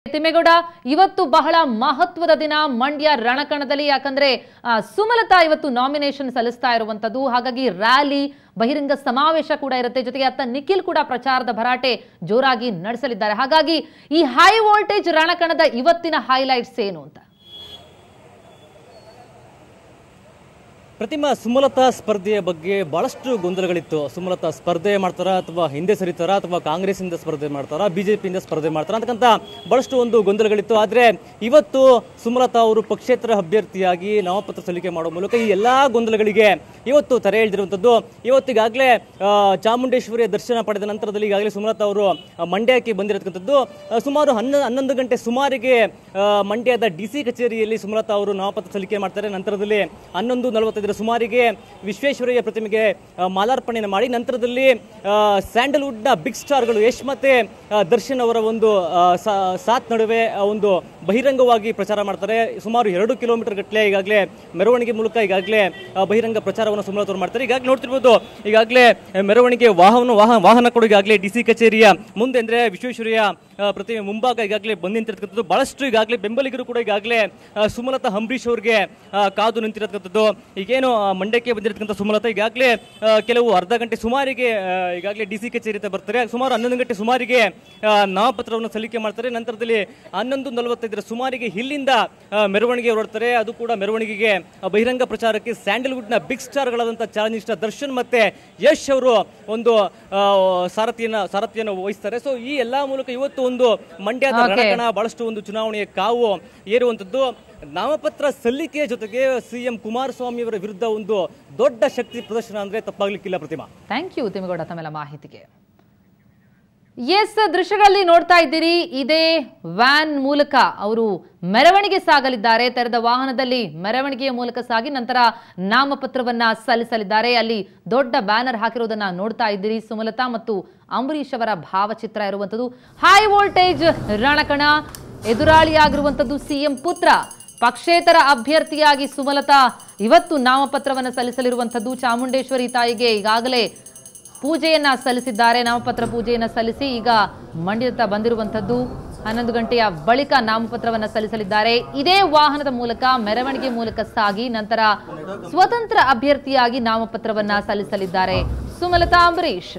ತಿಮ್ಮೇಗೌಡ ಇವತ್ತು ಬಹಳ ಮಹತ್ವದ ದಿನ ಮಂಡ್ಯ ರಣಕಣದಲ್ಲಿ ಯಾಕಂದ್ರೆ ಸುಮಲತಾ ಇವತ್ತು ನಾಮಿನೇಷನ್ ಸಲ್ಲಿಸ್ತಾ ಇರುವಂತದ್ದು ಹಾಗಾಗಿ ರ್ಯಾಲಿ ಬಹಿರಂಗ ಸಮಾವೇಶ ಕೂಡ ಇರುತ್ತೆ ಜೊತೆಗೆ ಅತ್ತ ನಿಖಿಲ್ ಕೂಡ ಪ್ರಚಾರದ ಭರಾಟೆ ಜೋರಾಗಿ ನಡೆಸಲಿದ್ದಾರೆ ಹಾಗಾಗಿ ಈ ಹೈ ವೋಲ್ಟೇಜ್ ರಣಕಣದ ಇವತ್ತಿನ ಹೈಲೈಟ್ಸ್ ಏನು ಅಂತ ಪ್ರತಿಮಾ ಸುಮಲತಾ ಸ್ಪರ್ಧೆಯ ಬಗ್ಗೆ ಬಹಳಷ್ಟು ಗೊಂದಲಗಳಿತ್ತು. ಸುಮಲತಾ ಸ್ಪರ್ಧೆ ಮಾಡ್ತಾರಾ ಅಥವಾ ಹಿಂದೆ ಸರಿತಾರಾ ಅಥವಾ ಕಾಂಗ್ರೆಸ್ಸಿಂದ ಸ್ಪರ್ಧೆ ಮಾಡ್ತಾರಾ ಬಿಜೆಪಿಯಿಂದ ಸ್ಪರ್ಧೆ ಮಾಡ್ತಾರಾ ಅಂತಕ್ಕಂಥ ಬಹಳಷ್ಟು ಒಂದು ಗೊಂದಲಗಳಿತ್ತು. ಆದರೆ ಇವತ್ತು ಸುಮಲತಾ ಅವರು ಪಕ್ಷೇತರ ಅಭ್ಯರ್ಥಿಯಾಗಿ ನಾಮಪತ್ರ ಸಲ್ಲಿಕೆ ಮಾಡುವ ಮೂಲಕ ಈ ಎಲ್ಲ ಗೊಂದಲಗಳಿಗೆ ಇವತ್ತು ತೆರೆ ಎಳೆದಿರುವಂಥದ್ದು. ಇವತ್ತಿಗಾಗಲೇ ಚಾಮುಂಡೇಶ್ವರಿಯ ದರ್ಶನ ಪಡೆದ ನಂತರದಲ್ಲಿ ಈಗಾಗಲೇ ಸುಮಲತಾ ಅವರು ಮಂಡ್ಯಕ್ಕೆ ಬಂದಿರತಕ್ಕಂಥದ್ದು. ಸುಮಾರು 11 ಗಂಟೆ ಸುಮಾರಿಗೆ ಮಂಡ್ಯದ DC ಕಚೇರಿಯಲ್ಲಿ ಸುಮಲತಾ ಅವರು ನಾಮಪತ್ರ ಸಲ್ಲಿಕೆ ಮಾಡ್ತಾರೆ. ನಂತರದಲ್ಲಿ 11:45 ಸುಮಾರಿಗೆ ವಿಶ್ವೇಶ್ವರಯ್ಯ ಪ್ರತಿಮೆಗೆ ಮಾಲಾರ್ಪಣೆಯನ್ನು ಮಾಡಿ ನಂತರದಲ್ಲಿ ಸ್ಯಾಂಡಲ್ವುಡ್ನ ಬಿಗ್ ಸ್ಟಾರ್ಗಳು ಯಶ್ ಮತ್ತೆ ದರ್ಶನ್ ಅವರ ಒಂದು ಸಾಥ್ ನಡುವೆ ಒಂದು ಬಹಿರಂಗವಾಗಿ ಪ್ರಚಾರ ಮಾಡ್ತಾರೆ. ಸುಮಾರು 2 ಕಿಲೋಮೀಟರ್ ಗಟ್ಟಲೆ ಈಗಾಗಲೇ ಮೆರವಣಿಗೆ ಮೂಲಕ ಈಗಾಗಲೇ ಬಹಿರಂಗ ಪ್ರಚಾರವನ್ನು ಸುಮಲತಾ ಅವರು ಮಾಡ್ತಾರೆ. ಈಗಾಗಲೇ ನೋಡ್ತಿರ್ಬೋದು ಈಗಾಗಲೇ ಮೆರವಣಿಗೆ ವಾಹನ ಕೂಡ ಈಗಾಗಲೇ DC ಕಚೇರಿಯ ಮುಂದೆ ಅಂದ್ರೆ ವಿಶ್ವೇಶ್ವರಯ್ಯ ಪ್ರತಿಮೆ ಮುಂಭಾಗ ಈಗಾಗಲೇ ಬಂದು ನಿಂತಿರತಕ್ಕಂಥದ್ದು. ಬಹಳಷ್ಟು ಈಗಾಗಲೇ ಬೆಂಬಲಿಗರು ಕೂಡ ಈಗಾಗಲೇ ಸುಮಲತಾ ಅಂಬರೀಶ್ ಅವರಿಗೆ ಕಾದು ನಿಂತಿರತಕ್ಕಂಥದ್ದು. ಈಗೇನು ಮಂಡ್ಯಕ್ಕೆ ಬಂದಿರತಕ್ಕಂಥ ಸುಮಲತಾ ಈಗಾಗಲೇ ಕೆಲವು ಅರ್ಧ ಗಂಟೆ ಸುಮಾರಿಗೆ ಈಗಾಗಲೇ DC ಕಚೇರಿ ಬರ್ತಾರೆ. ಸುಮಾರು 11 ಗಂಟೆ ಸುಮಾರಿಗೆ ನಾಮಪತ್ರವನ್ನು ಸಲ್ಲಿಕೆ ಮಾಡ್ತಾರೆ. ನಂತರದಲ್ಲಿ 11:45 ಸುಮಾರಿಗೆ ಇಲ್ಲಿಂದ ಮೆರವಣಿಗೆ ಹೊರಡ್ತಾರೆ. ಅದು ಕೂಡ ಮೆರವಣಿಗೆಗೆ ಬಹಿರಂಗ ಪ್ರಚಾರಕ್ಕೆ ಸ್ಯಾಂಡಲ್ವುಡ್ನ ಬಿಗ್ ಸ್ಟಾರ್ಗಳಾದಂಥ ಚಾಲೆಂಜಿಸ್ಟ ದರ್ಶನ್ ಮತ್ತೆ ಯಶ್ ಅವರು ಒಂದು ಸಾರಥಿಯನ್ನು ವಹಿಸ್ತಾರೆ. ಸೊ ಈ ಎಲ್ಲಾ ಮೂಲಕ ಇವತ್ತು ಒಂದು ಮಂಡ್ಯದ ರಣಕಣ ಬಹಳಷ್ಟು ಒಂದು ಚುನಾವಣೆಯ ಕಾವು ಏರುವಂತದ್ದು. ನಾಮಪತ್ರ ಸಲ್ಲಿಕೆಯ ಜೊತೆಗೆ CM ಕುಮಾರಸ್ವಾಮಿ ಅವರ ವಿರುದ್ಧ ಒಂದು ದೊಡ್ಡ ಶಕ್ತಿ ಪ್ರದರ್ಶನ ಅಂದ್ರೆ ತಪ್ಪಾಗ್ಲಿಕ್ಕಿಲ್ಲ. ಪ್ರತಿಮಾ, ಥ್ಯಾಂಕ್ ಯು ತಿಮ್ಮೇಗೌಡ ತಮ್ಮೆಲ್ಲ ಮಾಹಿತಿಗೆ. ಎಸ್, ದೃಶ್ಯಗಳಲ್ಲಿ ನೋಡ್ತಾ ಇದ್ದೀರಿ, ಇದೇ ವ್ಯಾನ್ ಮೂಲಕ ಅವರು ಮೆರವಣಿಗೆ ಸಾಗಲಿದ್ದಾರೆ. ತೆರೆದ ವಾಹನದಲ್ಲಿ ಮೆರವಣಿಗೆಯ ಮೂಲಕ ಸಾಗಿ ನಂತರ ನಾಮಪತ್ರವನ್ನ ಸಲ್ಲಿಸಲಿದ್ದಾರೆ. ಅಲ್ಲಿ ದೊಡ್ಡ ಬ್ಯಾನರ್ ಹಾಕಿರೋದನ್ನ ನೋಡ್ತಾ ಇದ್ದೀರಿ. ಸುಮಲತಾ ಮತ್ತು ಅಂಬರೀಶ್ ಅವರ ಭಾವಚಿತ್ರ ಇರುವಂತದ್ದು. ಹೈ ವೋಲ್ಟೇಜ್ ರಣಕಣ, ಎದುರಾಳಿಯಾಗಿರುವಂತದ್ದು CM ಪುತ್ರ. ಪಕ್ಷೇತರ ಅಭ್ಯರ್ಥಿಯಾಗಿ ಸುಮಲತಾ ಇವತ್ತು ನಾಮಪತ್ರವನ್ನು ಸಲ್ಲಿಸಲಿರುವಂತದ್ದು. ಚಾಮುಂಡೇಶ್ವರಿ ತಾಯಿಗೆ ಈಗಾಗಲೇ ಪೂಜೆಯನ್ನ ಸಲ್ಲಿಸಿದ್ದಾರೆ. ನಾಮಪತ್ರ ಪೂಜೆಯನ್ನ ಸಲ್ಲಿಸಿ ಈಗ ಮಂಡ್ಯದ ಬಂದಿರುವಂತದ್ದು. 11 ಗಂಟೆಯ ಬಳಿಕ ನಾಮಪತ್ರವನ್ನ ಸಲ್ಲಿಸಲಿದ್ದಾರೆ. ಇದೇ ವಾಹನದ ಮೂಲಕ ಮೆರವಣಿಗೆ ಮೂಲಕ ಸಾಗಿ ನಂತರ ಸ್ವತಂತ್ರ ಅಭ್ಯರ್ಥಿಯಾಗಿ ನಾಮಪತ್ರವನ್ನ ಸಲ್ಲಿಸಲಿದ್ದಾರೆ ಸುಮಲತಾ ಅಂಬರೀಶ್.